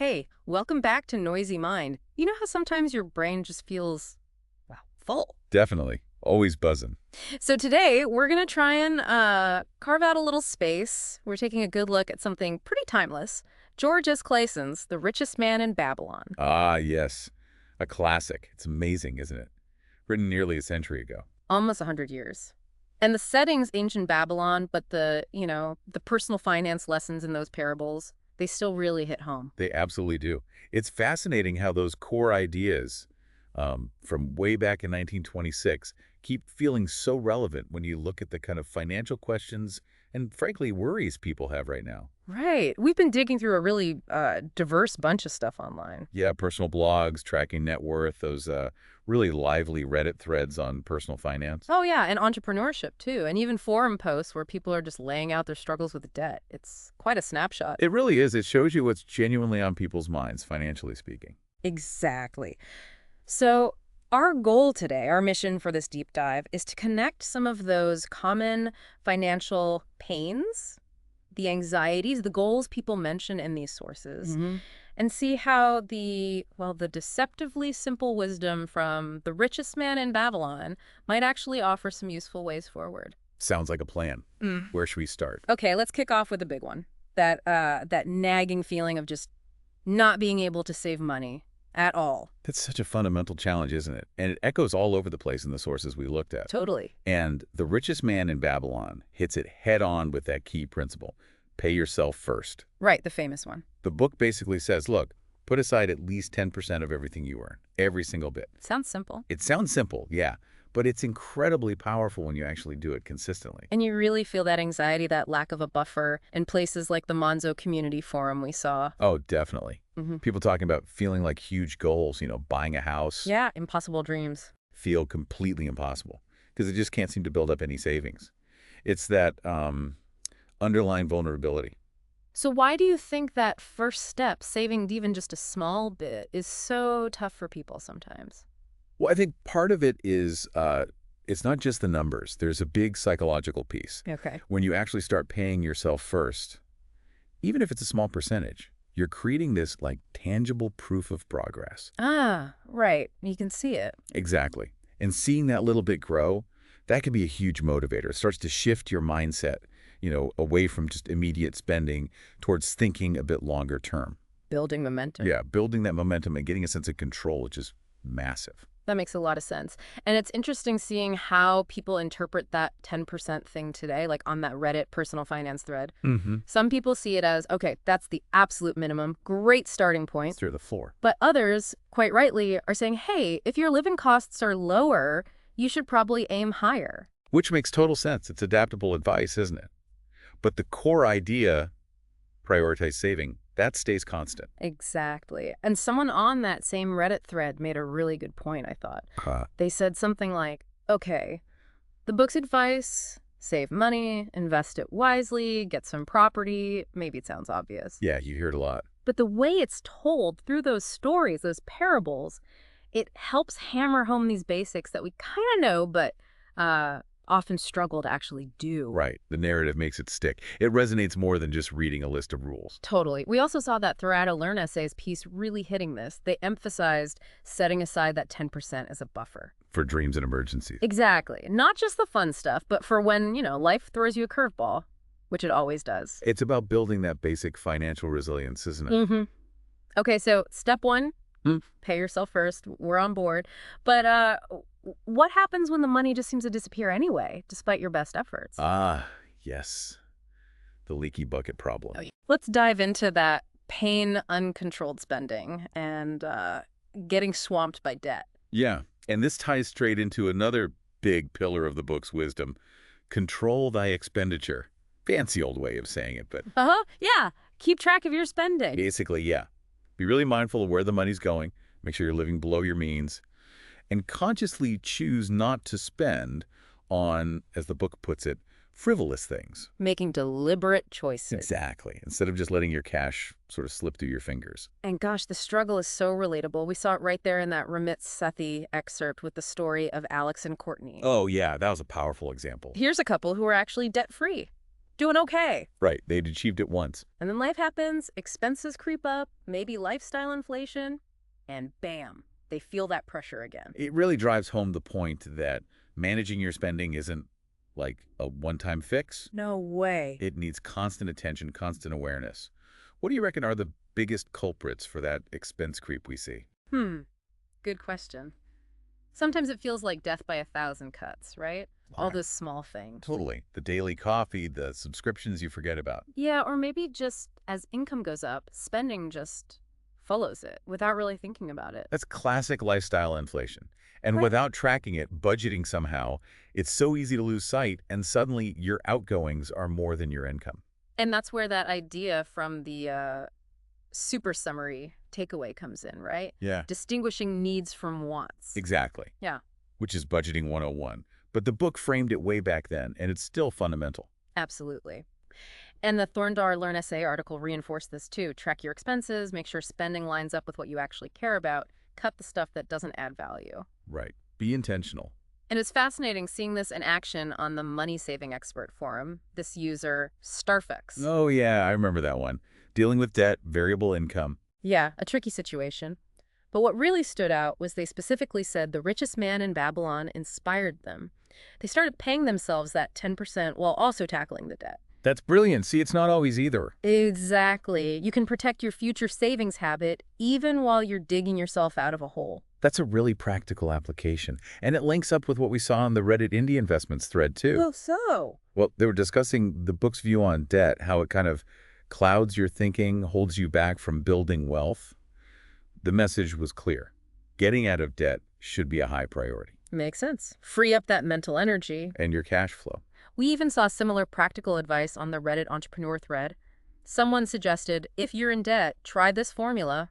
Hey, welcome back to Noisy Mind. You know how sometimes your brain just feels, well, full? Definitely. Always buzzing. So today, we're going to try and carve out a little space. We're taking a good look at something pretty timeless. George S. Clason's The Richest Man in Babylon. Ah, yes. A classic. It's amazing, isn't it? Written nearly a century ago. Almost 100 years. And the setting's ancient Babylon, but the personal finance lessons in those parables, they still really hit home. They absolutely do. It's fascinating how those core ideas from way back in 1926 keep feeling so relevant when you look at the kind of financial questions and, frankly, worries people have right now. Right. We've been digging through a really diverse bunch of stuff online. Yeah, personal blogs, tracking net worth, those really lively Reddit threads on personal finance. Oh, yeah, and entrepreneurship, too, and even forum posts where people are just laying out their struggles with debt. It's quite a snapshot. It really is. It shows you what's genuinely on people's minds, financially speaking. Exactly. So our goal today, our mission for this deep dive, is to connect some of those common financial pains, the anxieties, the goals people mention in these sources, and see how the deceptively simple wisdom from the richest man in Babylon might actually offer some useful ways forward. Sounds like a plan. Mm. Where should we start? Okay, let's kick off with a big one. That nagging feeling of just not being able to save money at all. That's such a fundamental challenge, isn't it? And it echoes all over the place in the sources we looked at. Totally. And The Richest Man in Babylon hits it head on with that key principle. Pay yourself first. Right, the famous one. The book basically says, look, put aside at least 10% of everything you earn, every single bit. Sounds simple. It sounds simple, yeah, but it's incredibly powerful when you actually do it consistently. And you really feel that anxiety, that lack of a buffer in places like the Monzo Community Forum we saw. Oh, definitely. Mm-hmm. People talking about feeling like huge goals, buying a house. Yeah, impossible dreams. Feel completely impossible because it just can't seem to build up any savings. It's that underlying vulnerability. So why do you think that first step, saving even just a small bit, is so tough for people sometimes? Well, I think part of it is it's not just the numbers. There's a big psychological piece. Okay. When you actually start paying yourself first, even if it's a small percentage, you're creating this like tangible proof of progress. Ah, right. You can see it. Exactly. And seeing that little bit grow, that can be a huge motivator. It starts to shift your mindset, away from just immediate spending towards thinking a bit longer term. Building momentum. Yeah, building that momentum and getting a sense of control, which is massive. That makes a lot of sense. And it's interesting seeing how people interpret that 10% thing today, like on that Reddit personal finance thread. Mm-hmm. Some people see it as, okay, that's the absolute minimum, great starting point. Steer the floor. But others, quite rightly, are saying, hey, if your living costs are lower, you should probably aim higher. Which makes total sense. It's adaptable advice, isn't it? But the core idea, prioritize saving, that stays constant. Exactly. And someone on that same Reddit thread made a really good point, I thought. They said something like, okay, the book's advice, save money, invest it wisely, get some property. Maybe it sounds obvious. Yeah, you hear it a lot. But the way it's told through those stories, those parables, it helps hammer home these basics that we kind of know, but often struggle to actually do. Right. The narrative makes it stick. It resonates more than just reading a list of rules. Totally. We also saw that throughout a Learn Essays piece really hitting this. They emphasized setting aside that 10% as a buffer. For dreams and emergencies. Exactly. Not just the fun stuff, but for when, life throws you a curveball, which it always does. It's about building that basic financial resilience, isn't it? Mm-hmm. Okay, so step one, pay yourself first. We're on board. But what happens when the money just seems to disappear anyway, despite your best efforts? Ah, yes. The leaky bucket problem. Let's dive into that pain, uncontrolled spending, and getting swamped by debt. Yeah, and this ties straight into another big pillar of the book's wisdom. Control thy expenditure. Fancy old way of saying it, but... Yeah. Keep track of your spending. Basically, yeah. Be really mindful of where the money's going. Make sure you're living below your means. And consciously choose not to spend on, as the book puts it, frivolous things. Making deliberate choices. Exactly. Instead of just letting your cash sort of slip through your fingers. And gosh, the struggle is so relatable. We saw it right there in that Ramit Sethi excerpt with the story of Alex and Courtney. Oh, yeah. That was a powerful example. Here's a couple who are actually debt-free. doing okay. Right, they'd achieved it once. And then life happens, expenses creep up, maybe lifestyle inflation, and bam, they feel that pressure again. It really drives home the point that managing your spending isn't like a one-time fix. No way. It needs constant attention, constant awareness. What do you reckon are the biggest culprits for that expense creep we see? Good question. Sometimes it feels like death by a thousand cuts, right? All Right. those small things. Totally. The daily coffee, the subscriptions you forget about. Yeah, or maybe just as income goes up, spending just follows it without really thinking about it. That's classic lifestyle inflation. And Right. without tracking it, budgeting somehow, it's so easy to lose sight, and suddenly your outgoings are more than your income. And that's where that idea from the super summary takeaway comes in, right? Yeah. Distinguishing needs from wants. Exactly. Yeah, Which is budgeting 101. But the book framed it way back then, and it's still fundamental. absolutely. And the Thorndar Learn Essay article reinforced this too. Track your expenses, make sure spending lines up with what you actually care about, cut the stuff that doesn't add value. Right. Be intentional. And it's fascinating seeing this in action on the Money Saving Expert forum. This user, Starfix. Oh, yeah, I remember that one. Dealing with debt, variable income. Yeah, a tricky situation. But what really stood out was they specifically said the richest man in Babylon inspired them. They started paying themselves that 10% while also tackling the debt. That's brilliant. See, it's not always either. Exactly. You can protect your future savings habit even while you're digging yourself out of a hole. That's a really practical application. And it links up with what we saw on the Reddit Indie Investments thread, too. Oh, so? Well, they were discussing the book's view on debt, how it kind of clouds your thinking, holds you back from building wealth. The message was clear. Getting out of debt should be a high priority. Makes sense. Free up that mental energy. And your cash flow. We even saw similar practical advice on the Reddit entrepreneur thread. Someone suggested, if you're in debt, try this formula.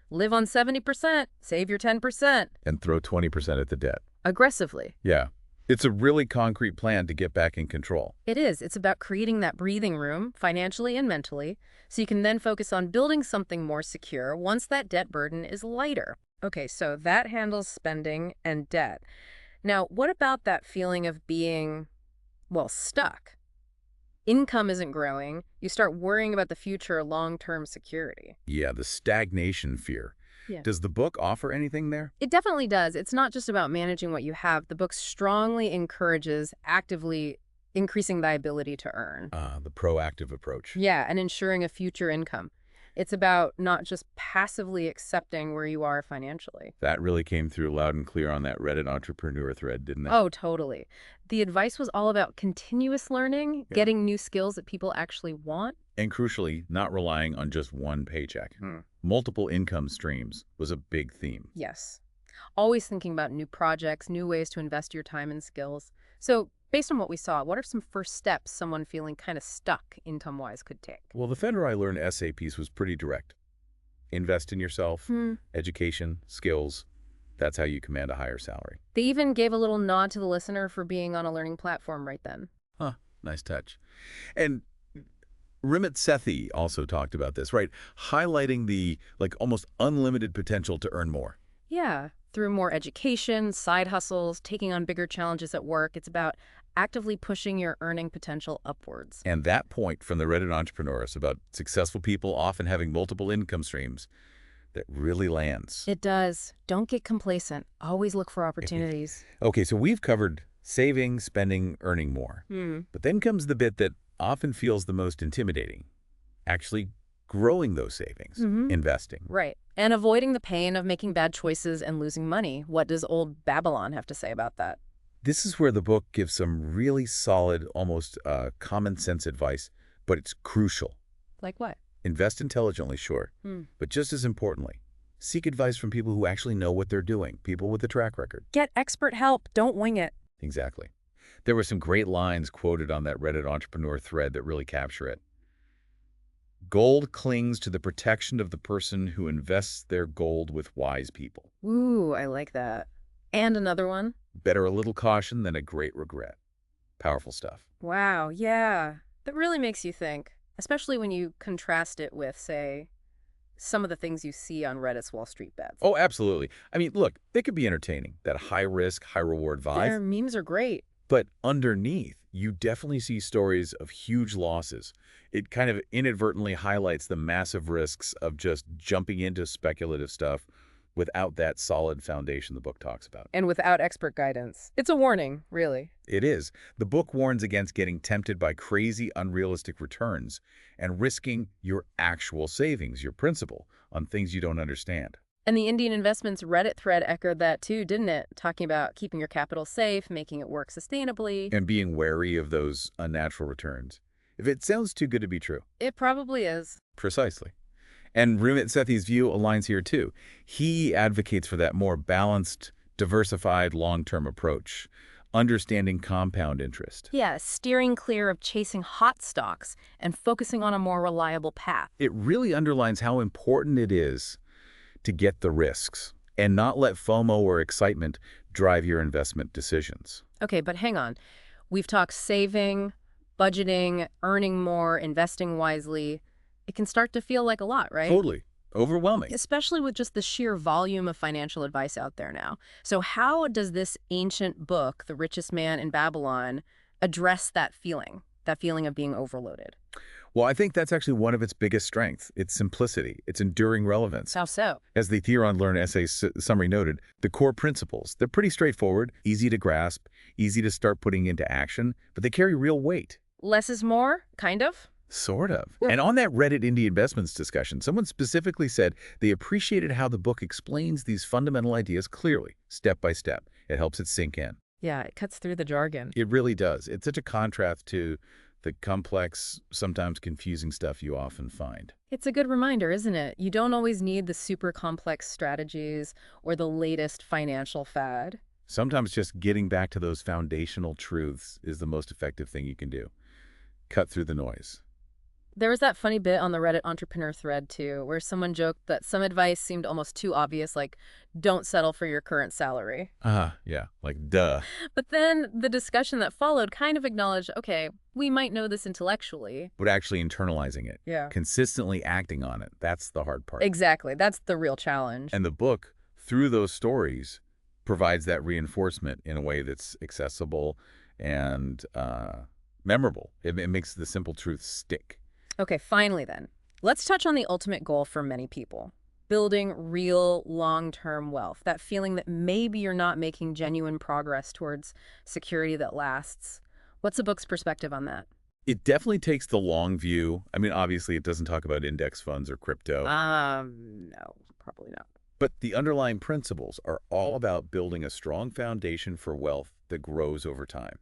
Live on 70%, save your 10%. And throw 20% at the debt. Aggressively. Yeah. It's a really concrete plan to get back in control. It is. It's about creating that breathing room, financially and mentally, so you can then focus on building something more secure once that debt burden is lighter. Okay, so that handles spending and debt. Now, what about that feeling of being, well, stuck? Income isn't growing. You start worrying about the future long-term security. Yeah, the stagnation fear. Yeah. Does the book offer anything there? It definitely does. It's not just about managing what you have. The book strongly encourages actively increasing the ability to earn. The proactive approach. Yeah, and ensuring a future income. It's about not just passively accepting where you are financially. That really came through loud and clear on that Reddit entrepreneur thread, didn't it? Oh, totally. The advice was all about continuous learning, getting new skills that people actually want. And crucially, not relying on just one paycheck. Multiple income streams was a big theme. Yes. Always thinking about new projects, new ways to invest your time and skills. So, based on what we saw, what are some first steps someone feeling kind of stuck income-wise could take? Well, the Fender I Learned essay piece was pretty direct. Invest in yourself, education, skills. That's how you command a higher salary. They even gave a little nod to the listener for being on a learning platform right then. Huh, nice touch. And Rimit Sethi also talked about this, right? Highlighting the, almost unlimited potential to earn more. Yeah, through more education, side hustles, taking on bigger challenges at work. It's about actively pushing your earning potential upwards. And that point from the Reddit entrepreneurs about successful people often having multiple income streams, that really lands. It does. Don't get complacent. Always look for opportunities. Okay, so we've covered saving, spending, earning more. But then comes the bit that often feels the most intimidating. Actually growing those savings, investing. Right. And avoiding the pain of making bad choices and losing money. What does old Babylon have to say about that? This is where the book gives some really solid, almost common sense advice, but it's crucial. Like what? Invest intelligently, sure, but just as importantly, seek advice from people who actually know what they're doing, people with a track record. Get expert help. Don't wing it. Exactly. There were some great lines quoted on that Reddit entrepreneur thread that really capture it. Gold clings to the protection of the person who invests their gold with wise people. Ooh, I like that. And another one. Better a little caution than a great regret. Powerful stuff. Wow, yeah. That really makes you think, especially when you contrast it with, say, some of the things you see on Reddit's Wall Street bets. Oh, absolutely. I mean, look, they could be entertaining. That high-risk, high-reward vibe. Their memes are great. But underneath, you definitely see stories of huge losses. It kind of inadvertently highlights the massive risks of just jumping into speculative stuff without that solid foundation the book talks about. And without expert guidance. It's a warning, really. It is. The book warns against getting tempted by crazy, unrealistic returns and risking your actual savings, your principal, on things you don't understand. And the Indian Investments Reddit thread echoed that too, didn't it? Talking about keeping your capital safe, making it work sustainably. And being wary of those unnatural returns. If it sounds too good to be true. It probably is. Precisely. And Rumit Sethi's view aligns here too. He advocates for that more balanced, diversified, long-term approach, understanding compound interest. Yeah, steering clear of chasing hot stocks and focusing on a more reliable path. It really underlines how important it is to get the risks and not let FOMO or excitement drive your investment decisions. Okay, but hang on. We've talked saving, budgeting, earning more, investing wisely. It can start to feel like a lot, right? Totally. Overwhelming. Especially with just the sheer volume of financial advice out there now. So how does this ancient book, The Richest Man in Babylon, address that feeling of being overloaded? Well, I think that's actually one of its biggest strengths, its simplicity, its enduring relevance. How so? As the Theron Learn essay summary noted, the core principles, they're pretty straightforward, easy to grasp, easy to start putting into action, but they carry real weight. Less is more, kind of? Sort of. And on that Reddit Indie Investments discussion, someone specifically said they appreciated how the book explains these fundamental ideas clearly, step by step. It helps it sink in. Yeah, it cuts through the jargon. It really does. It's such a contrast to the complex, sometimes confusing stuff you often find. It's a good reminder, isn't it? You don't always need the super complex strategies or the latest financial fad. Sometimes just getting back to those foundational truths is the most effective thing you can do. Cut through the noise. There was that funny bit on the Reddit entrepreneur thread, too, where someone joked that some advice seemed almost too obvious, like, don't settle for your current salary. Yeah, like duh. But then the discussion that followed kind of acknowledged, okay, we might know this intellectually. But actually internalizing it, Yeah. consistently acting on it, that's the hard part. Exactly. That's the real challenge. And the book, through those stories, provides that reinforcement in a way that's accessible and memorable. It makes the simple truth stick. Okay, finally then, let's touch on the ultimate goal for many people. Building real long-term wealth. That feeling that maybe you're not making genuine progress towards security that lasts. What's the book's perspective on that? It definitely takes the long view. I mean, obviously, it doesn't talk about index funds or crypto. No, probably not. But the underlying principles are all about building a strong foundation for wealth that grows over time.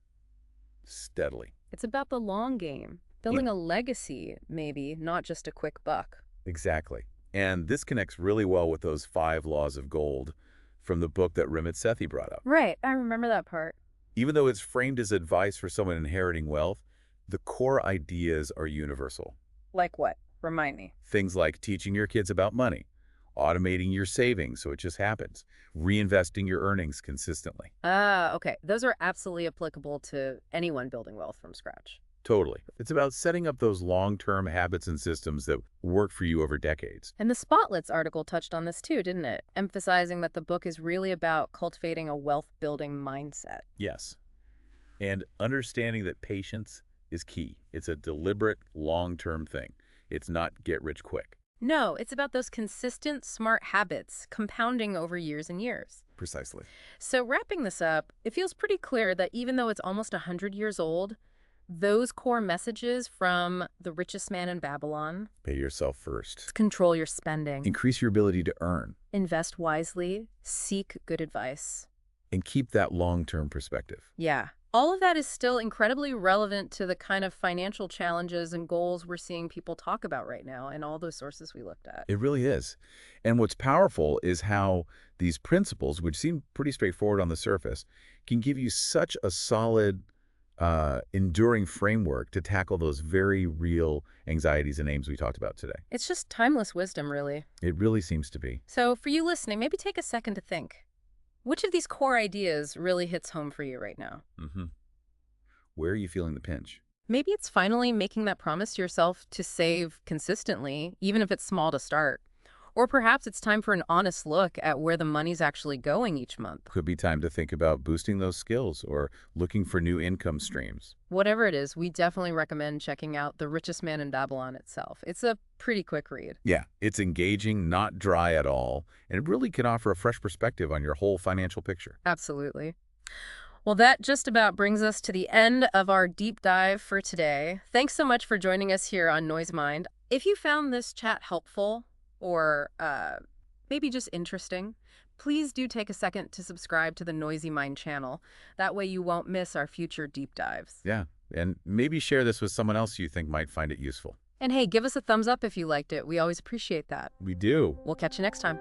Steadily. It's about the long game. Building a legacy, maybe, not just a quick buck. Exactly. And this connects really well with those 5 laws of gold from the book that Rumit Sethi brought up. Right, I remember that part. Even though it's framed as advice for someone inheriting wealth, the core ideas are universal. Like what? Remind me. Things like teaching your kids about money, automating your savings so it just happens, reinvesting your earnings consistently. Okay. Those are absolutely applicable to anyone building wealth from scratch. Totally. It's about setting up those long-term habits and systems that work for you over decades. And the Spotlets article touched on this too, didn't it? Emphasizing that the book is really about cultivating a wealth-building mindset. Yes. And understanding that patience is key. It's a deliberate, long-term thing. It's not get rich quick. No, it's about those consistent, smart habits compounding over years and years. Precisely. So wrapping this up, it feels pretty clear that even though it's almost 100 years old, those core messages from The Richest Man in Babylon, Pay yourself first. control your spending, Increase your ability to earn. invest wisely, seek good advice. And keep that long-term perspective. Yeah, all of that is still incredibly relevant to the kind of financial challenges and goals we're seeing people talk about right now and all those sources we looked at. It really is. And what's powerful is how these principles, which seem pretty straightforward on the surface, can give you such a solid enduring framework to tackle those very real anxieties and aims we talked about today. It's just timeless wisdom, really. It really seems to be. So for you listening, maybe take a second to think. Which of these core ideas really hits home for you right now? Where are you feeling the pinch? Maybe it's finally making that promise to yourself to save consistently, even if it's small to start. Or perhaps it's time for an honest look at where the money's actually going each month. Could be time to think about boosting those skills or looking for new income streams. Whatever it is, we definitely recommend checking out The Richest Man in Babylon itself. It's a pretty quick read. Yeah, it's engaging, not dry at all, and it really can offer a fresh perspective on your whole financial picture. Absolutely. Well, that just about brings us to the end of our deep dive for today. Thanks so much for joining us here on Noise Mind. If you found this chat helpful or maybe just interesting, please do take a second to subscribe to the Noisy Mind channel. That way you won't miss our future deep dives. Yeah, and maybe share this with someone else you think might find it useful. And hey, give us a thumbs up if you liked it. We always appreciate that. We do. We'll catch you next time.